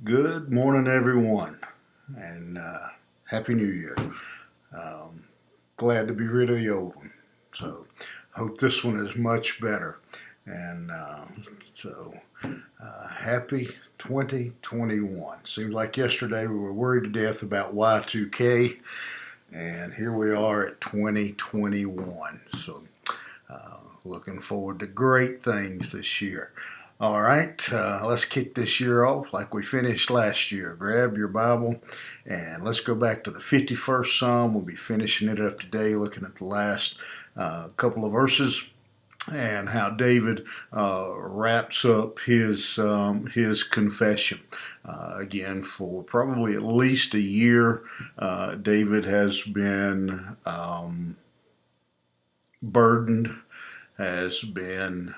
Good morning, everyone, and Happy New Year. Glad to be rid of the old one. So, hope this one is much better. And Happy 2021. Seems like yesterday we were worried to death about Y2K, and here we are at 2021. Looking forward to great things this year. All right, let's kick this year off like we finished last year. Grab your Bible and let's go back to the 51st Psalm. We'll be finishing it up today, looking at the last couple of verses and how David wraps up his confession. Again, for probably at least a year, David has been burdened, has been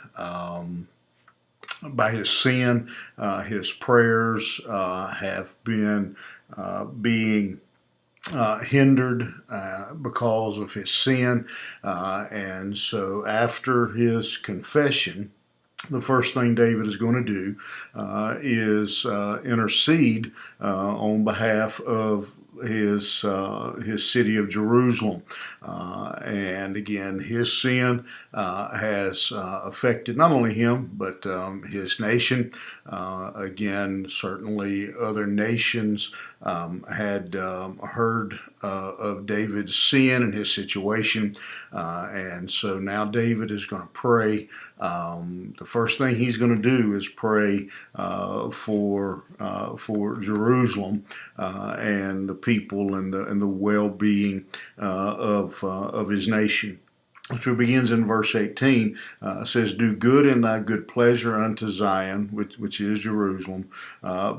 by his sin. His prayers have been being hindered because of his sin. And so after his confession, the first thing David is going to do is intercede on behalf of his city of Jerusalem, and again, his sin has affected not only him but his nation. Again, certainly other nations had heard of David's sin and his situation, and so now David is going to pray. The first thing he's going to do is pray for Jerusalem and the people and the well-being of his nation. So it begins in verse 18. Says, "Do good in thy good pleasure unto Zion," which is Jerusalem.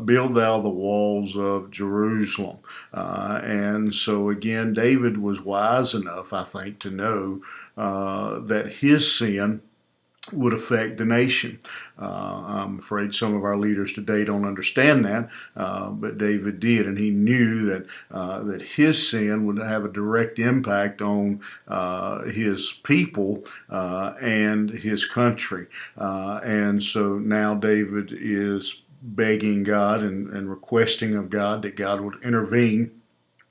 "Build thou the walls of Jerusalem." And so again, David was wise enough, I think, to know that his sin would affect the nation. I'm afraid some of our leaders today don't understand that, but David did, and he knew that his sin would have a direct impact on his people and his country. And so now David is begging God and requesting of God that God would intervene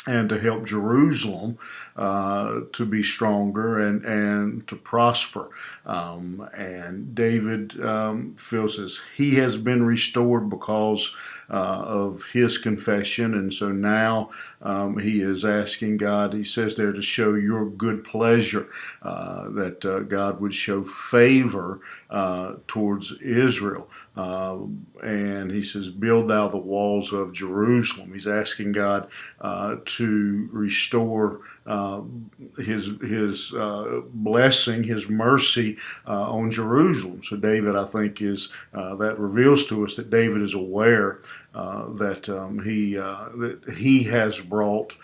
and to help Jerusalem to be stronger and to prosper. And David feels as he has been restored because of his confession, and so now he is asking God, he says there, to show your good pleasure, that God would show favor towards Israel. And he says, "Build thou the walls of Jerusalem." He's asking God to restore his blessing, his mercy on Jerusalem. So David, I think, is that reveals to us that David is aware that he has brought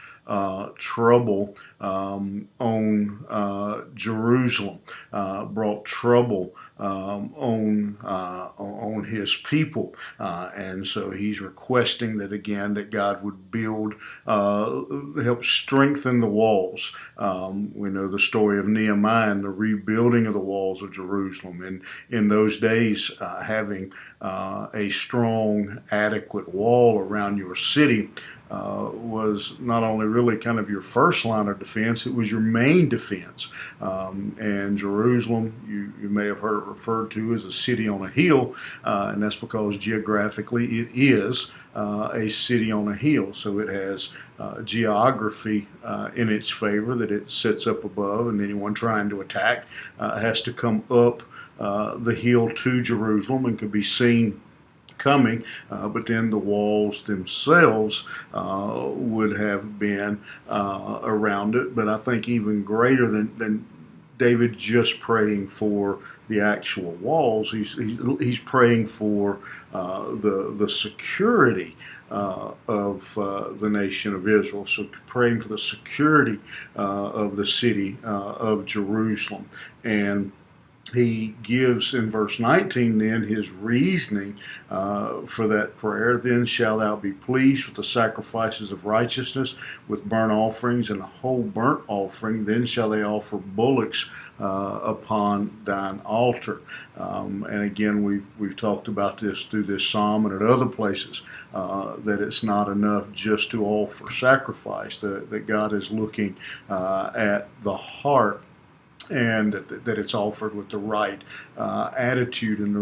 trouble on Jerusalem, brought trouble on his people, and so he's requesting that again that God would build, help strengthen the walls. We know the story of Nehemiah and the rebuilding of the walls of Jerusalem, and in those days, having a strong, adequate wall around your city was not only really kind of your first line of defense, it was your main defense. And Jerusalem, you may have heard it referred to as a city on a hill, and that's because geographically it is a city on a hill. So it has geography in its favor, that it sits up above, and anyone trying to attack has to come up the hill to Jerusalem and could be seen coming, but then the walls themselves would have been around it. But I think even greater than David just praying for the actual walls, he's praying for the security of the nation of Israel. So praying for the security of the city of Jerusalem. And he gives in verse 19 then his reasoning for that prayer. Then shalt thou be pleased with the sacrifices of righteousness, with burnt offerings and a whole burnt offering. Then shall they offer bullocks upon thine altar. And again, we've talked about this through this psalm and at other places, that it's not enough just to offer sacrifice, that God is looking at the heart, and that it's offered with the right attitude and the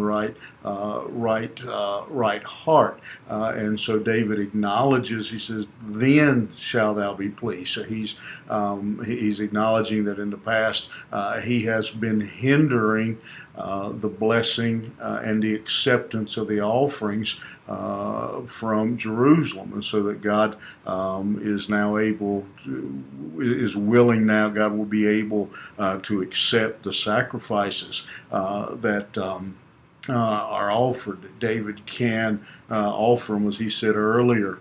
right heart. And so David acknowledges. He says, "Then shall thou be pleased." So he's acknowledging that in the past he has been hindering the blessing and the acceptance of the offerings from Jerusalem, and so that God is now is willing now. God will be able to accept the sacrifices that are offered. David can offer them, as he said earlier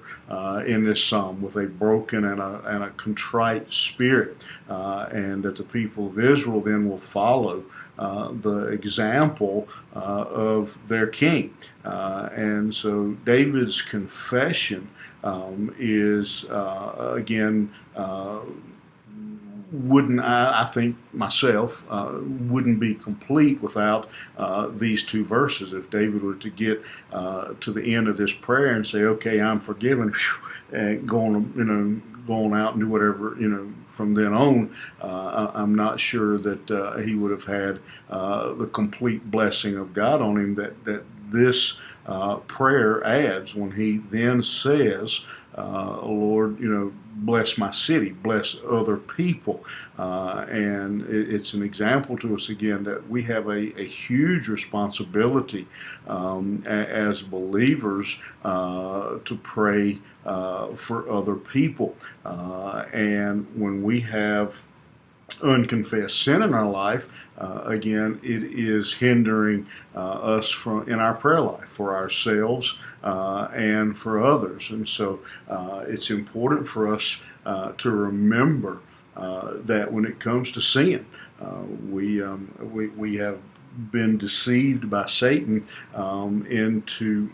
in this psalm, with a broken and a contrite spirit, and that the people of Israel then will follow the example of their king. And so David's confession is again, wouldn't I think myself wouldn't be complete without these two verses. If David were to get to the end of this prayer and say, "Okay, I'm forgiven," and go on out and do whatever from then on, I'm not sure that he would have had the complete blessing of God on him that this prayer adds when he then says, "Lord, bless my city, bless other people." And it's an example to us again that we have a huge responsibility as believers to pray for other people. And when we have unconfessed sin in our life, again, it is hindering us in our prayer life for ourselves and for others. And so it's important for us to remember that when it comes to sin, we have been deceived by Satan into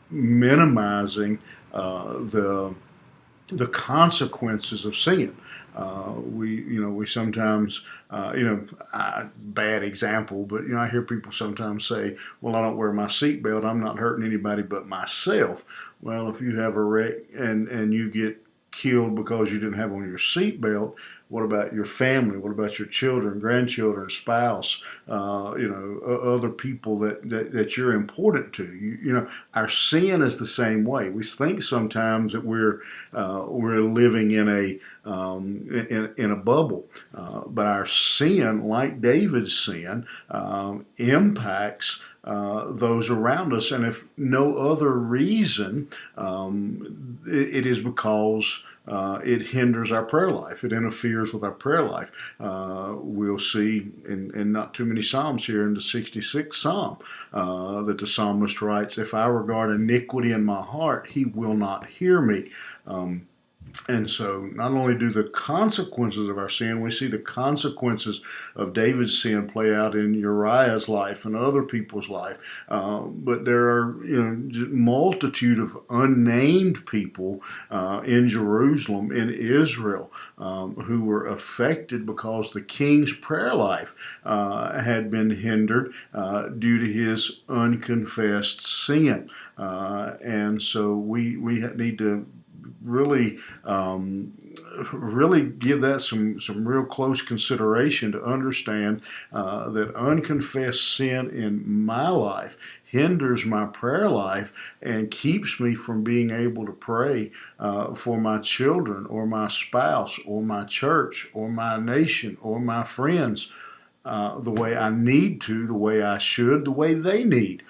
minimizing the consequences of sin. We sometimes, bad example, but I hear people sometimes say, "Well, I don't wear my seatbelt. I'm not hurting anybody but myself." Well, if you have a wreck and you get killed because you didn't have on your seatbelt, what about your family? What about your children, grandchildren, spouse, other people that you're important to? Our sin is the same way. We think sometimes that we're living in a bubble, but our sin, like David's sin, impacts those around us, and if no other reason, it is because it hinders our prayer life. It interferes with our prayer life. We'll see in not too many Psalms here in the 66th Psalm that the psalmist writes, "If I regard iniquity in my heart, he will not hear me." And so not only do the consequences of our sin, we see the consequences of David's sin play out in Uriah's life and other people's life. But there are multitude of unnamed people in Jerusalem, in Israel, who were affected because the king's prayer life had been hindered due to his unconfessed sin. And so we need to really give that some real close consideration, to understand that unconfessed sin in my life hinders my prayer life and keeps me from being able to pray for my children or my spouse or my church or my nation or my friends the way I need to, the way I should, the way they need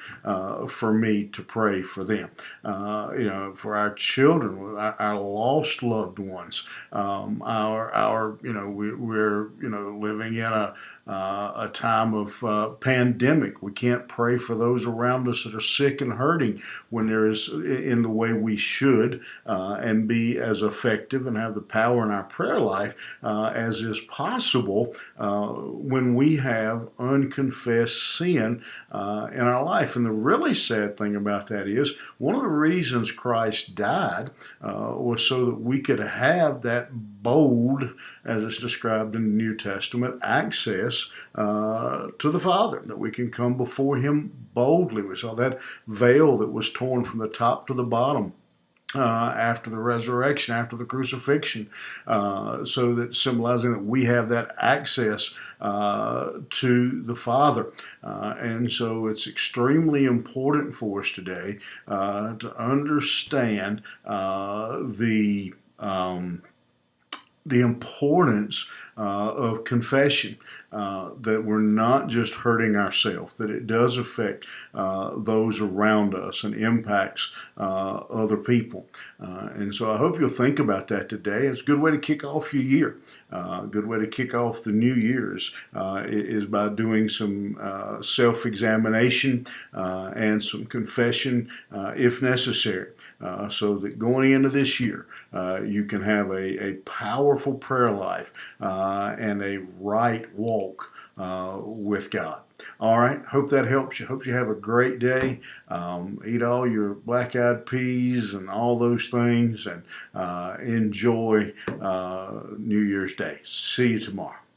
for me to pray for them. For our children, our lost loved ones, we're living in a time of pandemic. We can't pray for those around us that are sick and hurting when there is in the way we should, and be as effective and have the power in our prayer life as is possible when we have unconfessed sin in our life. And the really sad thing about that is one of the reasons Christ died was so that we could have that bold, as it's described in the New Testament, access to the Father, that we can come before Him boldly. We saw that veil that was torn from the top to the bottom after the resurrection, after the crucifixion, so that symbolizing that we have that access to the Father. And so it's extremely important for us today to understand the importance of confession, that we're not just hurting ourselves, that it does affect those around us and impacts other people. And so I hope you'll think about that today. It's a good way to kick off your year. A good way to kick off the new year's is by doing some self-examination and some confession if necessary, so that going into this year you can have a powerful prayer life and a right walk with God. All right, hope that helps you. Hope you have a great day. Eat all your black-eyed peas and all those things, and enjoy New Year's Day. See you tomorrow.